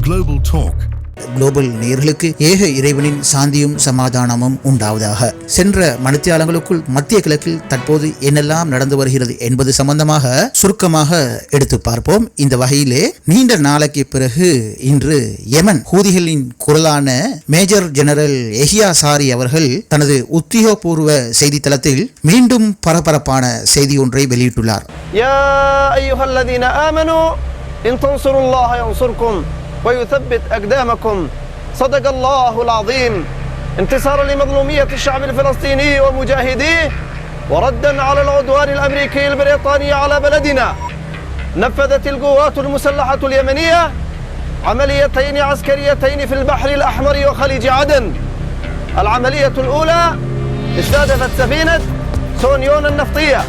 Global Talk. Global நேயர்களுக்கு ஏக இறைவனின் சாந்தியும் சமாதானமும் உண்டாவதாக. சென்ற மணித்தியாலங்களுக்குள் மத்திய கிழக்கில் தற்போது என்னெல்லாம் நடந்து வருகிறது என்பது சம்பந்தமாக சுருக்கமாக எடுத்து பார்ப்போம். இந்த வகையிலே நீண்ட நாளைக்கு பிறகு இன்று யமன் ஹூதிகளின் குரலான மேஜர் ஜெனரல் யஹ்யா சாரி அவர்கள் தனது உத்தியோகபூர்வ செய்தித்தளத்தில் மீண்டும் பரபரப்பான செய்தி ஒன்றை வெளியிட்டுள்ளார். யா அய்யுஹல்லதீன ஆமனூ இன் தன்சுருல்லாஹ யன்சுர்கும் ويثبت أقدامكم صدق الله العظيم انتصارا لمظلومية الشعب الفلسطيني ومجاهديه وردا على العدوان الأمريكي البريطاني على بلدنا. نفذت القوات المسلحة اليمنية عمليتين عسكريتين في البحر الأحمر وخليج عدن. العملية الأولى استهدفت سفينة سونيون النفطية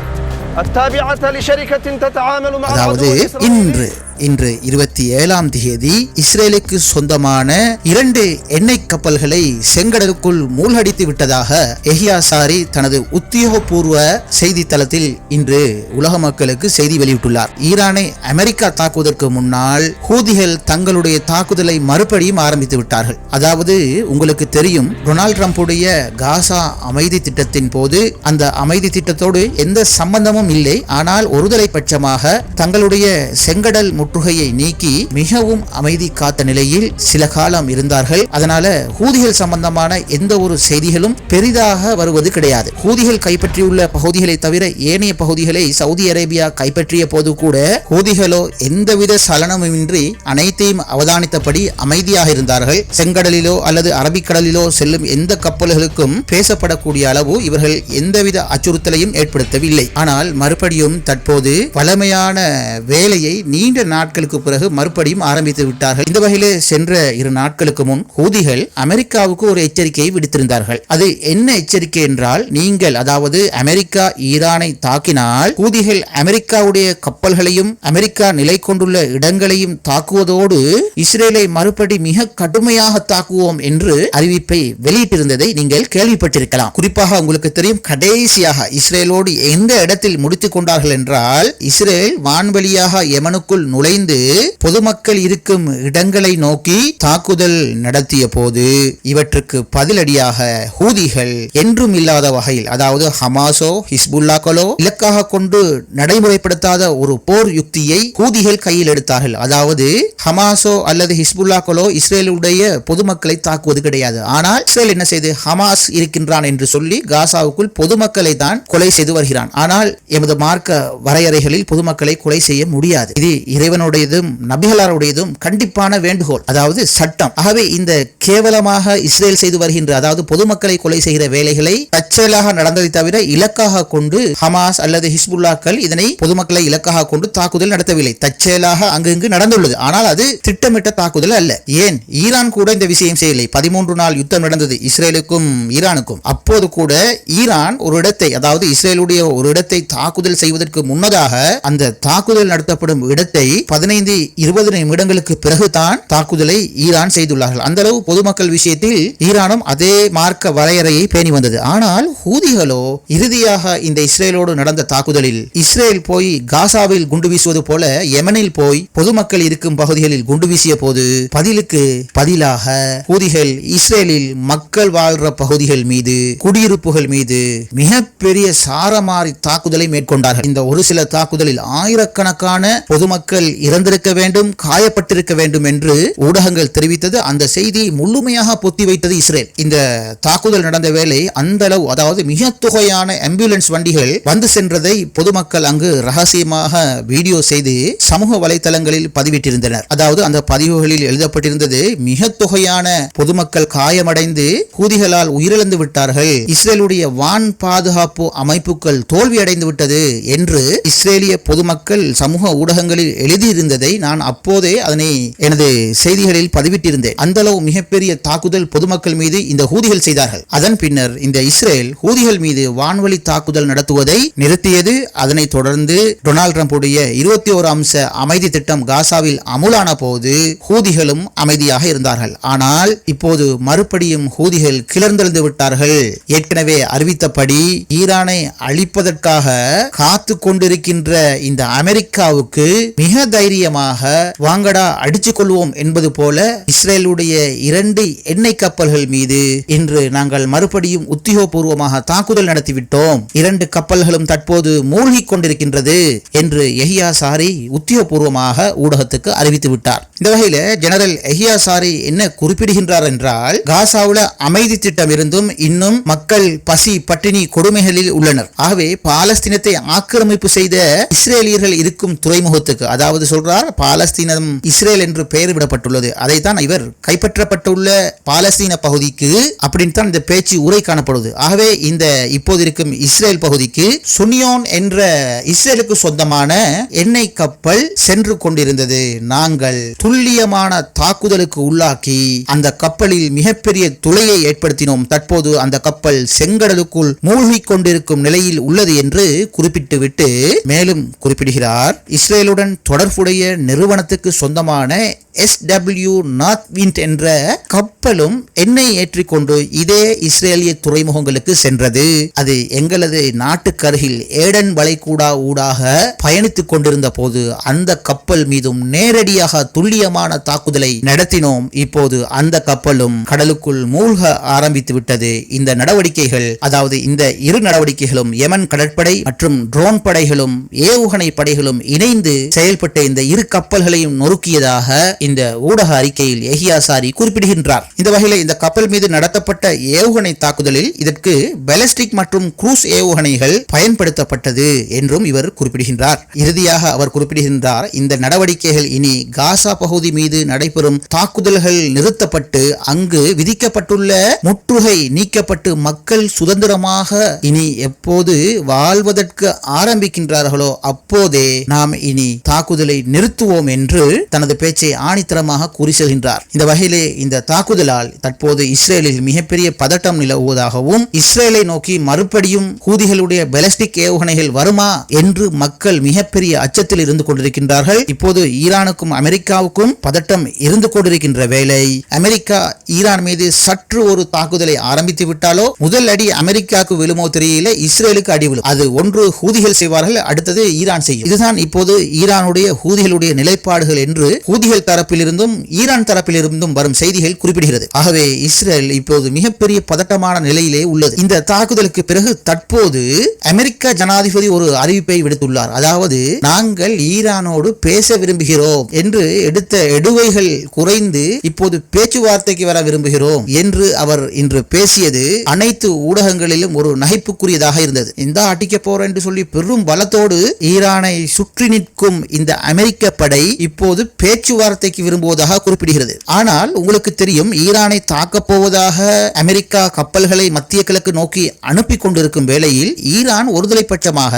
التابعة لشركة تتعامل مع العدو الإسرائيلي. இன்று 27ஆம் தேதி இஸ்ரேலுக்கு சொந்தமான 2 எண்ணெய் கப்பல்களை செங்கடலுக்குள் மூழ்கடித்து விட்டதாக யஹ்யா சாரி தனது உத்தியோகபூர்வ செய்தித்தளத்தில் இன்று உலக மக்களுக்கு செய்தி வெளியிட்டுள்ளார். ஈரானை அமெரிக்கா தாக்குவதற்கு முன்னால் ஹூதிகள் தங்களுடைய தாக்குதலை மறுபடியும் ஆரம்பித்து விட்டார்கள். அதாவது உங்களுக்கு தெரியும், டொனால்ட் ட்ரம்புடைய காசா அமைதி திட்டத்தின் போது அந்த அமைதி திட்டத்தோடு எந்த சம்பந்தமும் இல்லை. ஆனால் ஒருதலை பட்சமாக தங்களுடைய செங்கடல் முற்றுகையை நீக்கி மிகவும் அமைதி காத்த நிலையில் சில காலம் இருந்தார்கள். அதனால ஹூதிகள் சம்பந்தமான எந்த ஒரு செய்திகளும் பெரிதாக வருவது கிடையாது. ஹூதிகள் கைப்பற்றியுள்ள பகுதிகளை தவிர ஏனைய பகுதிகளை சவுதி அரேபியா கைப்பற்றிய போது கூட ஹூதிகளோ எந்தவித சலனமின்றி அனைத்தையும் அவதானித்தபடி அமைதியாக இருந்தார்கள். செங்கடலிலோ அல்லது அரபிக்கடலிலோ செல்லும் எந்த கப்பல்களுக்கும் பேசப்படக்கூடிய அளவு இவர்கள் எந்தவித அச்சுறுத்தலையும் ஏற்படுத்தவில்லை. ஆனால் மறுபடியும் தற்போது வளமையான வேலையை நீண்ட நாட்களுக்கு பிறகு மறுபடியும் ஆரம்பித்து விட்டார்கள். இந்த வகையிலே சென்ற 2 நாட்களுக்கு முன் ஹூதிகள் அமெரிக்காவுக்கு ஒரு எச்சரிக்கையை விடுத்திருந்தார்கள். அது என்ன எச்சரிக்கை என்றால், நீங்கள் அதாவது அமெரிக்கா ஈரானை தாக்கினால் ஹூதிகள் அமெரிக்காவுடைய கப்பல்களையும் அமெரிக்கா நிலை கொண்டுள்ள இடங்களையும் தாக்குவதோடு இஸ்ரேலை மறுபடி மிக கடுமையாக தாக்குவோம் என்று அறிவிப்பை வெளியிட்டிருந்ததை நீங்கள் கேள்விப்பட்டிருக்கலாம். குறிப்பாக உங்களுக்கு தெரியும், கடைசியாக இஸ்ரேலோடு எந்த இடத்தில் முடித்துக் கொண்டார்கள் என்றால், இஸ்ரேல் வான்வழியாக யமனுக்குள் நுழைந்து பொதுமக்கள் இருக்கும் இடங்களை நோக்கி தாக்குதல் நடத்திய போது இவற்றுக்கு பதிலடியாக ஹூதிகள் என்றும் இல்லாத வகையில், அதாவது ஹமாஸோ ஹிஸ்புல்லாக்களோ இலக்காக கொண்டு நடைமுறைப்படுத்தாத ஒரு போர் யுக்தியை ஹூதிகள் கையில் எடுத்தார்கள். அதாவது ஹமாஸோ அல்லது ஹிஸ்புல்லாக்களோ இஸ்ரேலுடைய பொதுமக்களை தாக்குவது கிடையாது. ஆனால் இஸ்ரேல் என்ன செய்து, ஹமாஸ் இருக்கின்றான் என்று சொல்லி காசாவுக்குள் பொதுமக்களை தான் கொலை செய்து வருகிறான். ஆனால் எமது மார்க்க வரையறைகளில் பொதுமக்களை கொலை செய்ய முடியாது. இது இறைவனுடையதும் நபிகளாருடையதும் கண்டிப்பான வேண்டுகோள், அதாவது சட்டம். ஆகவே இந்த கேவலமாக இஸ்ரேல் செய்து வருகின்ற, அதாவது பொதுமக்களை கொலை செய்கிற வேலைகளை தற்செயலாக நடந்ததை தவிர இலக்காக கொண்டு ஹமாஸ் அல்லது ஹிஸ்புல்லாக்கள் இதனை பொதுமக்களை இலக்காக கொண்டு தாக்குதல் நடத்தவில்லை. தற்செயலாக அங்கு நடந்துள்ளது. ஆனால் அது திட்டமிட்ட தாக்குதல் அல்ல. ஏன் ஈரான் கூட இந்த விஷயம் செய்யவில்லை. 13 நாள் யுத்தம் நடந்தது இஸ்ரேலுக்கும் ஈரானுக்கும். அப்போது கூட ஈரான் ஒரு இடத்தை, அதாவது இஸ்ரேலுடைய ஒரு இடத்தை தாக்குதல் செய்வதற்கு முன்னதாக அந்த தாக்குதல் நடத்தப்படும் இடத்தை 15-20 நிமிடங்களுக்கு பிறகுதான் தாக்குதலை ஈரான் செய்துள்ளார்கள். அந்த அளவு பொதுமக்கள் விஷயத்தில் ஈரானும் அதே மார்க்க வரையறையை பேணி வந்தது. ஆனால் ஹூதிகளோ இறுதியாக இந்த இஸ்ரேலோடு நடந்த தாக்குதலில் இஸ்ரேல் போய் காசாவில் குண்டு வீசுவது போல யமனில் போய் பொதுமக்கள் இருக்கும் பகுதிகளில் குண்டு வீசிய போது பதிலுக்கு பதிலாக ஹூதிகள் இஸ்ரேலில் மக்கள் வாழ்ற பகுதிகள் மீது, குடியிருப்புகள் மீது மிகப்பெரிய சாரமாரி தாக்குதலை மேற்கொண்டார்கள். இந்த ஒரு சில தாக்குதலில் ஆயிரக்கணக்கான பொதுமக்கள் இறந்திருக்க வேண்டும், காயப்பட்டிருக்க வேண்டும் என்று ஊடகங்கள் தெரிவித்தது. அந்த செய்தி முழுமையாக பொத்தி வைத்தது இஸ்ரேல். இந்த தாக்குதல் நடந்த வேளை அந்த அளவு, அதாவது மிக தொகையான ஆம்புலன்ஸ் வண்டிகள் வந்து சென்றதை பொதுமக்கள் அங்கு ரகசியமாக வீடியோ செய்து சமூக வலைதளங்களில் பதிவிட்டிருந்தனர். அதாவது அந்த பதிவுகளில் எழுதப்பட்டிருந்தது, மிக தொகையான பொதுமக்கள் காயமடைந்து ஹூதிகளால் உயிரிழந்து விட்டார்கள், இஸ்ரேலுடைய வான் பாதுகாப்பு அமைப்புகள் தோல்வியடைந்து விட்டது என்று இஸ்ரேலிய பொதுமக்கள் சமூக ஊடகங்களில் எழுதியிருந்ததை நான் அப்போதே அதனை எனது செய்திகளில் பதிவிட்டிருந்தேன். அந்த அளவு மிகப்பெரிய தாக்குதல் பொதுமக்கள் மீது இந்த ஹூதிகள் செய்தார்கள். அதன் பின்னர் இந்த இஸ்ரேல் ஹூதிகள் மீது வான்வழி தாக்குதல் நடத்துவதை நிறுத்தியது. அதனை தொடர்ந்து டொனால்ட் ட்ரம்புடைய 21 அம்ச அமைதி திட்டம் காசாவில் அமுலான போது ஹூதிகளும் அமைதியாக இருந்தார்கள். ஆனால் இப்போது மறுபடியும் ஹூதிகள் கிளர்ந்தெழுந்து விட்டார்கள். ஏற்கனவே அறிவித்தபடி ஈரானை அழிப்பதற்காக காத்து கொண்டிருக்கின்ற இந்த அமெரிக்காவுக்கு மிக தைரியமாக வாங்கடா அடிச்சு கொள்வோம் என்பது போல இஸ்ரேலுடைய 2 எண்ணெய் கப்பல்கள் மீது இன்று நாங்கள் மறுபடியும் உத்தியோகபூர்வமாக தாக்குதல் நடத்திவிட்டோம், 2 கப்பல்களும் தற்போது மூழ்கி கொண்டிருக்கின்றது என்று யஹ்யா சாரி உத்தியோகபூர்வமாக ஊடகத்துக்கு அறிவித்து விட்டார். இந்த வகையில ஜெனரல் யஹ்யா சாரி என்ன குறிப்பிடுகின்றார் என்றால், காசாவுல அமைதி திட்டம் இருந்தும் இன்னும் மக்கள் பசி பட்டினி கொடுமைகளில் உள்ளனர். ஆகவே பாலஸ்தீனத்தை ஆக்கிரமிப்பு செய்த இஸ்ரேலியர்கள் இருக்கும் துறைமுகத்துக்கு, அதாவது சொல்றார் பாலஸ்தீனம் இஸ்ரேல் என்று பெயர் விடப்பட்டுள்ளது, அதைத்தான் இவர் கைப்பற்றப்பட்டுள்ள பாலஸ்தீன பகுதிக்கு அப்படின்னு தான் இந்த பேச்சு உரை காணப்படுது. ஆகவே இந்த இப்போது இருக்கும் இஸ்ரேல் பகுதிக்கு சுனியோன் என்ற இஸ்ரேலுக்கு சொந்தமான எண்ணெய் கப்பல் சென்று கொண்டிருந்தது. நாங்கள் துல்லியமான தாக்குதலுக்கு உள்ளாக்கி அந்த கப்பலில் மிகப்பெரிய துளையை ஏற்படுத்தினோம். தற்போது அந்த கப்பல் செங்கடலுக்குள் மூழ்கி கொண்டிருக்கும் நிலையில் உள்ளது என்று குறிப்பிட்டுவிட்டு மேலும் குறிப்பிடுகிறார், இஸ்ரேலுடன் தொடர்புடைய நிறுவனத்துக்கு சொந்தமான SW நார்த்விண்ட் என்ற கப்பலும் எண்ணெய் ஏற்றிக்கொண்டு இதே இஸ்ரேலிய துறைமுகங்களுக்கு சென்றது. அது எங்களது நாட்டுக்கருகில் ஏடன் வளைகுடா ஊடாக பயணித்துக் கொண்டிருந்த போது அந்த கப்பல் மீதும் நேரடியாக துல்லியமான தாக்குதலை நடத்தினோம். இப்போது அந்த கப்பலும் கடலுக்குள் மூழ்க ஆரம்பித்து விட்டது. இந்த நடவடிக்கைகள், அதாவது இந்த 2 நடவடிக்கைகளும் யமன் கடற்படை மற்றும் ட்ரோன் படைகளும் ஏவுகணை படைகளும் இணைந்து செயல்பட்ட இந்த 2 கப்பல்களையும் நொறுக்கியதாக இந்த ஊடக அறிக்கையில் யஹ்யா சாரி குறிப்பிடுகின்றார். இந்த வகையில் இந்த கப்பல் மீது நடத்தப்பட்ட ஏவுகணை தாக்குதலில் இதற்கு பாலிஸ்டிக் மற்றும் குரூஸ் ஏவுகணைகள் பயன்படுத்தப்பட்டது என்றும் இவர் குறிப்பிடுகின்றார். இறுதியாக அவர் குறிப்பிடுகின்றார், இந்த நடவடிக்கைகள் இனி காசா பகுதி மீது நடைபெறும் தாக்குதல்கள் நிறுத்தப்பட்டு அங்கு விதிக்கப்பட்டுள்ள முற்றுகை நீக்கப்பட்டு மக்கள் சுதந்திரமாக இனி எப்போது வாழ்வதற்கு ஆரம்பிக்கின்றார்களோ அப்போதே நாம் இனி தாக்குதலை நிறுத்துவோம் என்று தனது பேச்சை ஆணித்தரமாக கூறி செல்கின்றார். இந்த வகையிலே இந்த தாக்குதலால் தற்போது இஸ்ரேலில் மிகப்பெரிய பதட்டம் நிலவுவதாகவும் இஸ்ரேலை நோக்கி மறுபடியும் ஹூதிகளுடைய பாலிஸ்டிக் ஏவுகணைகள் வருமா என்று மக்கள் மிகப்பெரிய அச்சத்தில் இருந்து கொண்டிருக்கின்றார்கள். இப்போது ஈரானுக்கும் அமெரிக்காவுக்கும் பதட்டம் இருந்து கொண்டிருக்கின்ற வேளை அமெரிக்கா ஈரான் மீது சற்று ஒரு தாக்குதலை ஆரம்பித்து விட்டாலோ முதல் அடி அமெரிக்காவுக்கு விழுமோ தெரியல, இஸ்ரேலுக்கு அடி விழும். அது ஒன்று ஹூதிகள் செய்வார்கள், அடுத்தது ஈரான் செய்யும். இதுதான் இப்போது ஈரானுடைய ஹூதிகளுடைய நிலைப்பாடுகள் என்று ஹூதிகள் தரப்பிலிருந்தும் ஈரான் தரப்பிலிருந்தும் வரும் செய்திகள் குறிப்பிடுகிறது. ஆகவே இஸ்ரேல் இப்போது மிகப்பெரிய பதட்டமான நிலையிலே உள்ளது. இந்த தாக்குதலுக்கு பிறகு தற்போது அமெரிக்க ஜனாதிபதி ஒரு அறிவிப்பை விடுத்துள்ளார். அதாவது, நாங்கள் ஈரானோடு பேச விரும்புகிறோம் என்று எடுத்த எடுவைகள் குறைந்து இப்போது பேச்சுவார்த்தைக்கு வர விரும்புகிறோம் என்று அவர் இன்று பேசியது அனைத்து ஊடகங்களிலும் ஒரு நகைப்புக்குரியதாக இருந்தது. இந்த அடிக்க போற என்று சொல்லி பெரும் பலத்தோடு ஈரானை சுற்றி நிற்கும் இந்த அமெரிக்க படை இப்போது பேச்சுவார்த்தைக்கு விரும்புவதாக குறிப்பிடுகிறது. ஆனால் உங்களுக்கு தெரியும், ஈரானை தாக்கப் போவதாக அமெரிக்கா கப்பல்களை மத்திய கிழக்கு நோக்கி அனுப்பி கொண்டிருக்கும் வேளையில் ஈரான் ஒருதலை பட்சமாக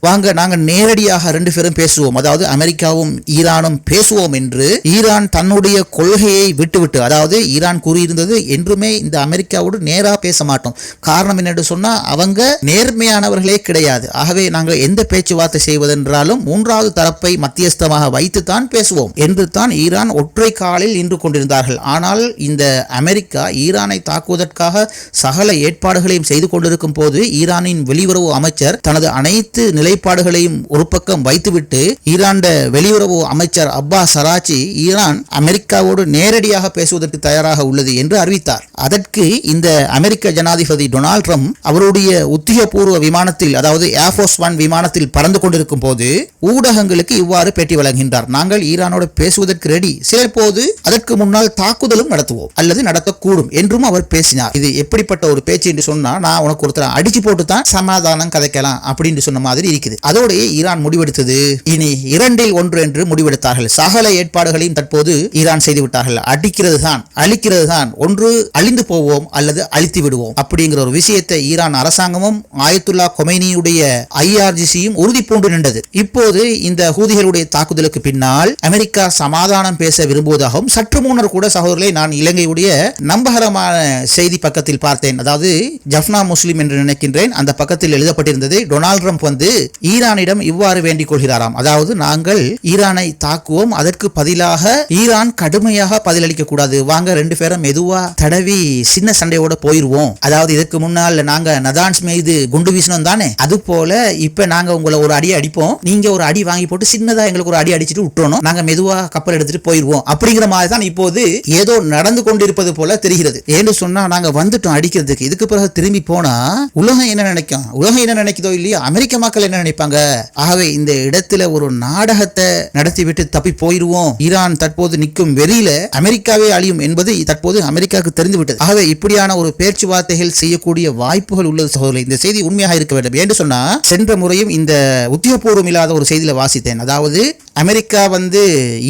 வாங்க நாங்கள் நேரடியாக 2 பேரும் பேசுவோம், அதாவது அமெரிக்காவும் ஈரானும் பேசுவோம் என்று ஈரான் தன்னுடைய கொள்கையை விட்டுவிட்டு, அதாவது ஈரான் கூறியிருந்தது என்றுமே இந்த அமெரிக்காவோடு நேரா பேச மாட்டோம், காரணம் என்னென்று சொன்னா அவங்க நேர்மையானவர்களே கிடையாது, ஆகவே நாங்கள் எந்த பேச்சுவார்த்தை செய்வதென்றாலும் 3வது தரப்பை மத்தியஸ்தமாக வைத்துத்தான் பேசுவோம் என்று தான் ஈரான் ஒற்றை காலில் நின்று கொண்டிருந்தார்கள். ஆனால் இந்த அமெரிக்கா ஈரானை தாக்குவதற்காக சகல ஏற்பாடுகளையும் செய்து கொண்டிருக்கும் போது ஈரானின் வெளியுறவு அமைச்சர் தனது அனைத்து நிலைப்பாடுகளையும் ஒரு பக்கம் வைத்துவிட்டு ஈரான் வெளியுறவு அமைச்சர் அப்பாஸ் அராச்சி ஈரான் அமெரிக்காவோடு நேரடியாக பேசுவதற்கு தயாராக உள்ளது என்று அறிவித்தார். அதற்கு இந்த அமெரிக்க ஜனாதிபதி டொனால்ட் ட்ரம்ப் அவருடைய உத்தியோகபூர்வ விமானத்தில், அதாவது ஏர்ஃபோர்ஸ் 1 விமானத்தில் பறந்து கொண்டிருக்கும் போது ஊடகங்களுக்கு இவ்வாறு பேட்டி வழங்குகின்றார். நாங்கள் ஈரானோடு பேசுவதற்கு ரெடி, சில போது அதற்கு முன்னால் தாக்குதலும் நடத்துவோம் அல்லது நடத்தக்கூடும் என்றும் அவர் பேசினார். இது எப்படிப்பட்ட ஒரு பேச்சு என்று சொன்னா, நான் உனக்கு ஒருத்தர் அடிச்சு போட்டு தான் சமாதானம் கதைக்கலாம் அப்படின்னு சொன்ன மாதிரி இருக்குது. அதோடைய ஈரான் முடிவெடுத்தது, இனி 2இல் 1 என்று முடிவெடுத்தார்கள். சகல ஏற்பாடுகளையும் தற்போது ஈரான் செய்துவிட்டார்கள். அடிக்கிறது தான் அழிக்கிறது தான், ஒன்று அழிந்து போவோம் அல்லது அழித்து விடுவோம் அப்படிங்கிற ஒரு விஷயத்தை ஈரான் அரசாங்கமும் ஆயத்துல்லா கொமைனியுடைய IRGCயும் உறுதி பூண்டு நின்றது. இப்போது இந்த ஹூதிகளுடைய தாக்குதலுக்கு பின்னால் அமெரிக்கா சமாதான தான் பேச விரும்புவதாகவும் சற்று முன்னர் கூட சகோதரர்களை நான் இலங்கையுடைய நம்பகரமான செய்தி பக்கத்தில் பார்த்தேன். அதாவது ஜஃப்னா முஸ்லிம் என்று நினைக்கின்றேன், அந்த பக்கத்தில் எழுதப்பட்டிருந்தது டொனால்ட் ட்ரம்ப் ஈரானிடம் இவ்வாறு வேண்டிக் கொள்கிறாராம். அதாவது நாங்கள் ஈரானை தாக்குவோம், அதற்கு பதிலாக ஈரான் கடுமையாக பதிலளிக்க கூடாது, வாங்க ரெண்டு பேரும் மெதுவா தடவி சின்ன சண்டையோட போயிருவோம். அதாவது இதற்கு முன்னால் நாங்க நதான்ஸ் மீது குண்டு வீசணும் தானே, அது போல இப்ப நாங்க உங்களை ஒரு அடி அடிப்போம், நீங்க ஒரு அடி வாங்கி போட்டு சின்னதா எங்களுக்கு ஒரு அடி அடிச்சுட்டு விட்டுறணும், நாங்க மெதுவா கப்பல் எடுத்துட்டு போயிருவோம் அப்படிங்கிற மாதிரி தான் இப்போது ஏதோ நடந்து கொண்டிருப்பது போல தெரிகிறது. ஏன்னு சொன்னா நாங்க வந்துட்டோம் அடிக்கிறதுக்கு, இதுக்கு பிறகு திரும்பி போனா உலகம் என்ன நினைக்கும், உலகம் என்ன நினைக்குதோ இல்லையோ அமெரிக்க மக்கள் என்ன நினைப்பாங்க. ஆகவே இந்த இடத்துல ஒரு நாடகத்தை நடத்திவிட்டு தப்பி போயிருவோம், ஈரான் தற்போது நிற்கும் வெறியில அமெரிக்காவே அழியும் என்பது தற்போது அமெரிக்காவுக்கு தெரிந்துவிட்டது. ஆகவே இப்படியான ஒரு பேச்சுவார்த்தைகள் செய்யக்கூடிய வாய்ப்புகள் உள்ளது சகோதரர்களே. இந்த செய்தி உண்மையாக இருக்க வேண்டும். என்று சொன்னா சென்ற முறையும் இந்த உத்தியோகபூர்வம் இல்லாத ஒரு செய்தியில வாசித்தேன். அதாவது அமெரிக்கா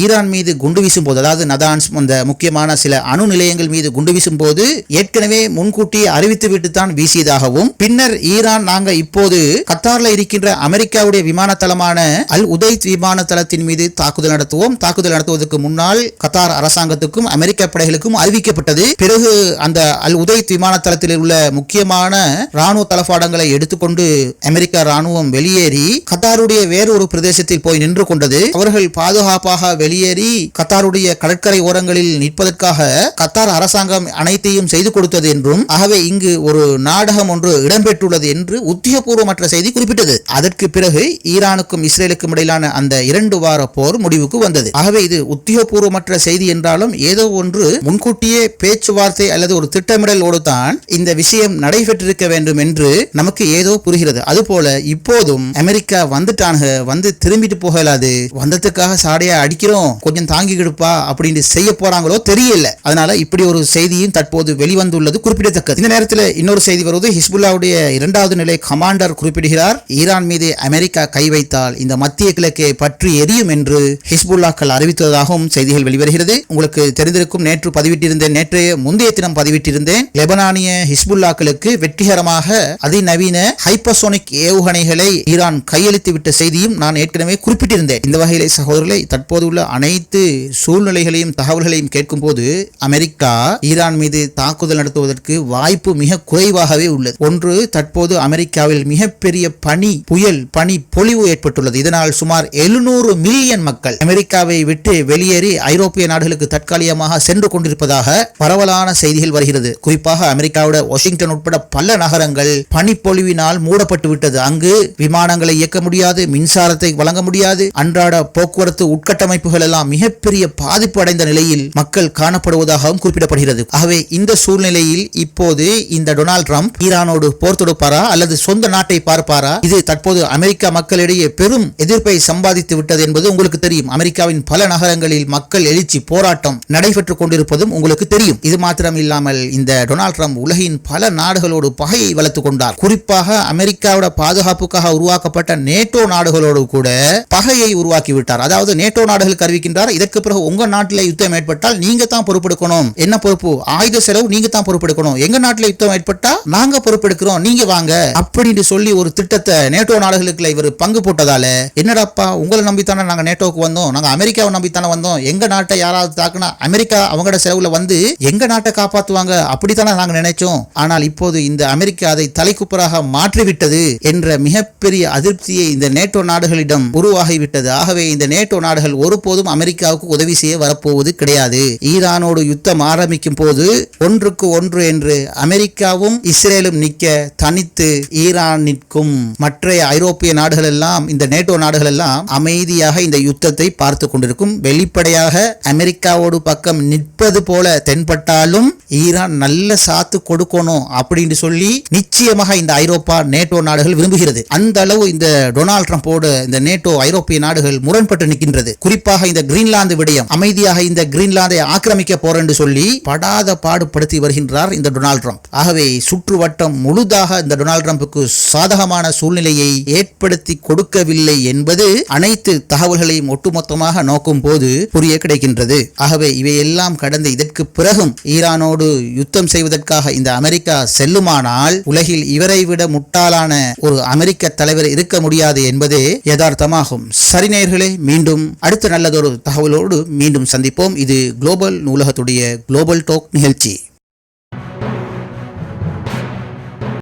ஈரான் மீது குண்டு வீசும் போது, அதாவது நதான்ஸ் அந்த முக்கியமான சில அணு நிலையங்கள் மீது குண்டு வீசும் போது ஏற்கனவே முன்கூட்டியே அறிவித்து விட்டு தான் வீசியதாகவும், பின்னர் ஈரான் நாங்க இப்போது கத்தார்ல இருக்கின்ற அமெரிக்காவுடைய விமான தளமான அல் உதைத் விமான தளத்தின் மீது தாக்குதல் நடத்துவோம், தாக்குதல் நடத்துவதற்கு முன்னால் கத்தார் அரசாங்கத்துக்கும் அமெரிக்க படைகளுக்கும் அறிவிக்கப்பட்டது. பிறகு அந்த அல் உதைத் விமான தளத்தில் உள்ள முக்கியமான ராணுவ தளபாடங்களை எடுத்துக்கொண்டு அமெரிக்க ராணுவம் வெளியேறி கத்தாருடைய வேறொரு பிரதேசத்தில் போய் நின்று கொண்டது. அவர்கள் பாதுகாப்பாக வெளியேறி கத்தாருடைய கடற்கரை ஓரங்களில் நிற்பதற்காக கத்தார் அரசாங்கம் அனைத்தையும் செய்து கொடுத்தது என்றும், ஆகவே இங்கு ஒரு நாடகம் ஒன்று இடம்பெற்றுள்ளது என்று உத்தியோகபூர்வமற்ற செய்தி குறிப்பிட்டது. அதற்கு பிறகு ஈரானுக்கும் இஸ்ரேலுக்கும் இடையிலான அந்த 2 வார போர் முடிவுக்கு வந்தது. ஆகவே இது உத்தியோகபூர்வமற்ற செய்தி என்றாலும் ஏதோ ஒன்று முன்கூட்டியே பேச்சுவார்த்தை அல்லது ஒரு திட்டமிடலோடு தான் இந்த விஷயம் நடைபெற்றிருக்க வேண்டும் என்று நமக்கு ஏதோ புரிகிறது. அதுபோல இப்போதும் அமெரிக்கா வந்துட்டாங்க, வந்து திரும்பிட்டு போகலாது, வந்ததுக்காக சாடையா அடிக்கிறோம், கொஞ்சம் தாங்கி கிடுப்பா அப்படின்னு செய்ய போறாங்களோ தெரியல. அதனால இப்படி ஒரு செய்தியும் தற்போது வெளிவந்துள்ளது குறிப்பிடத்தக்கது. இந்த நேரத்தில் இன்னொரு செய்தி வருவது, ஹிஸ்புல்லாவுடைய 2வது நிலை கமாண்டர் குறிப்பிடுகிறார், ஈரான் மீது அமெரிக்கா கை வைத்தால் இந்த மத்திய கிழக்கை பற்றி எரியும் என்று ஹிஸ்புல்லாக்கள் அறிவித்ததாகவும் செய்திகள் வெளிவருகிறது. உங்களுக்கு தெரிந்திருக்கும், நேற்று பதிவிட்டிருந்தேன், நேற்றைய முந்தைய தினம் பதிவிட்டிருந்தேன், லெபனானிய ஹிஸ்புல்லாக்களுக்கு வெற்றிகரமாக அதிநவீன ஹைப்பர்சோனிக் ஏவுகணைகளை ஈரான் கையளித்து விட்ட செய்தியும் நான் ஏற்கனவே குறிப்பிட்டிருந்தேன். இந்த வகையிலே சகோதரர்களை தற்போது உள்ள அனைத்து சூழ்நிலைகளையும் தகவல்களையும் கேட்கும் போது அமெரிக்கா ஈரான் மீது தாக்குதல் நடத்துவதற்கு வாய்ப்பு மிக குறைவாகவே உள்ளது. ஒன்று, தற்போது அமெரிக்காவில் மிகப்பெரிய பனி பொழிவு ஏற்பட்டுள்ளது. இதனால் சுமார் 700 மில்லியன் மக்கள் அமெரிக்காவை விட்டு வெளியேறி ஐரோப்பிய நாடுகளுக்கு தற்காலிகமாக சென்று கொண்டிருப்பதாக பரவலான செய்திகள் வருகிறது. குறிப்பாக அமெரிக்காவோட வாஷிங்டன் உட்பட பல நகரங்கள் பனிப்பொழிவினால் மூடப்பட்டு விட்டது. அங்கு விமானங்களை இயக்க முடியாது, மின்சாரத்தை வழங்க முடியாது, அன்றாட போக்குவரத்து உட்கட்டமைப்புகள் எல்லாம் மிகப்பெரிய பாதிப்பு அடைந்த நிலையில் மக்கள் காணப்படுவதாகவும் குறிப்பிடப்படுகிறது. ஆகவே இந்த சூழ்நிலையில் இப்போது இந்த டொனால்ட் ட்ரம்ப் ஈரானோடு போர் தொடுப்பாரா அல்லது சொந்த நாட்டை பார்ப்பாரா? இது தற்போது அமெரிக்கா மக்களிடையே பெரும் எதிர்ப்பை சம்பாதித்து விட்டது என்பது உங்களுக்கு தெரியும். அமெரிக்காவின் பல நகரங்களில் மக்கள் எழுச்சி போராட்டம் நடைபெற்றுக் கொண்டிருப்பதும் உங்களுக்கு தெரியும். இது மாத்திரம் இல்லாமல் இந்த டொனால்ட் ட்ரம்ப் உலகின் பல நாடுகளோடு பகையை வளர்த்துக் கொண்டார். குறிப்பாக அமெரிக்காவோட பாதுகாப்புக்காக உருவாக்கப்பட்ட நேட்டோ நாடுகளோடு கூட பகையை உருவாக்கி விட்டார். அதாவது நேட்டோ நாடுகளுக்கு அறிவிக்கின்றார், இதற்கு பிறகு உங்க நாட்டில் யுத்தம் ஏற்பட்டால் நீங்க தான் பொறுப்பெடுக்கணும். என்ன பொறுப்பு? ஆயுத செலவு நீங்க தான் பொறுப்பெடுக்கணும். எங்க நாட்டில் யுத்தம் ஏற்பட்டா நாங்க பொறுப்பெடுக்கிறோம், நீங்க வாங்க அப்படின்னு சொல்லி ஒரு திட்டத்தை நேட்டோ நாடுகளுக்கு இவர் பங்கு போட்டதால, என்னடாப்பா உங்களை நம்பித்தானே நாங்க நேட்டோக்கு வந்தோம், நாங்க அமெரிக்காவை நம்பித்தானே வந்தோம், எங்க நாட்டை யாராவது தாக்குனா அமெரிக்கா அவங்களோட செலவுல வந்து எங்க நாட்டை காப்பாற்றுவாங்க அப்படித்தானே நாங்க நினைச்சோம். ஆனால் இப்போது இந்த அமெரிக்கா அதை தலைக்குப்பராக மாற்றிவிட்டது என்ற மிகப்பெரிய அதிருப்தியை இந்த நேட்டோ நாடுகளிடம் உருவாகிவிட்டது. ஆகவே இந்த நேட்டோ நாடுகள் ஒருபோதும் அமெரிக்காவுக்கு உதவி செய்ய வரப்போவது கிடையாது. ஈரானோடு யுத்தம் ஆரம்பிக்கும் போது ஒன்றுக்கு ஒன்று என்று அமெரிக்காவும் இஸ்ரேலும் நிற்க தனித்து ஈரான் நிற்கும். மற்ற ஐரோப்பிய நாடுகள் எல்லாம், இந்த நேட்டோ நாடுகள் எல்லாம் அமைதியாக இந்த யுத்தத்தை பார்த்து கொண்டிருக்கும். வெளிப்படையாக அமெரிக்காவோடு பக்கம் நிற்பது போல தென்பட்டாலும் ஈரான் நல்ல சாத்து கொடுக்கணும் அப்படின்னு சொல்லி நிச்சயமாக இந்த ஐரோப்பா நேட்டோ நாடுகள் விரும்புகிறது. அந்த அளவு இந்த டொனால்ட் ட்ரம்போடு இந்த நேட்டோ ஐரோப்பிய நாடுகள் முரண்பட்டு நிற்கின்றது. குறிப்பாக இந்த கிரீன்லாந்து விடயம், அமைதியாக இந்த கிரீன்லாந்தை ஆக்கிரமிக்க போறேன்னு சொல்லி படாத பாடுபடுத்தி வருகின்றார் இந்த டொனால்ட் ட்ரம்ப். ஆகவே சுற்றுவட்டம் முழுதாக இந்த டொனால்ட் ட்ரம்புக்கு சாதகமான சூழ்நிலையை ஏற்படுத்தி கொடுக்கவில்லை என்பது அனைத்து தகவல்களையும் ஒட்டுமொத்தமாக நோக்கும் போது புரிய கிடைக்கின்றது. ஆகவே இவையெல்லாம் கடந்து இதற்கு பிறகும் ஈரானோடு யுத்தம் செய்வதற்காக இந்த அமெரிக்கா செல்லுமானால் உலகில் இவரை விட முட்டாளான ஒரு அமெரிக்க தலைவர் இருக்க முடியாது என்பதே யதார்த்தமாகும். சரி நேயர்களே, நேயர்களே, மீண்டும் அடுத்த நல்லதொரு தகவலோடு மீண்டும் சந்திப்போம். இது குளோபல் நூலகத்துடைய குளோபல் டாக் நிகழ்ச்சி.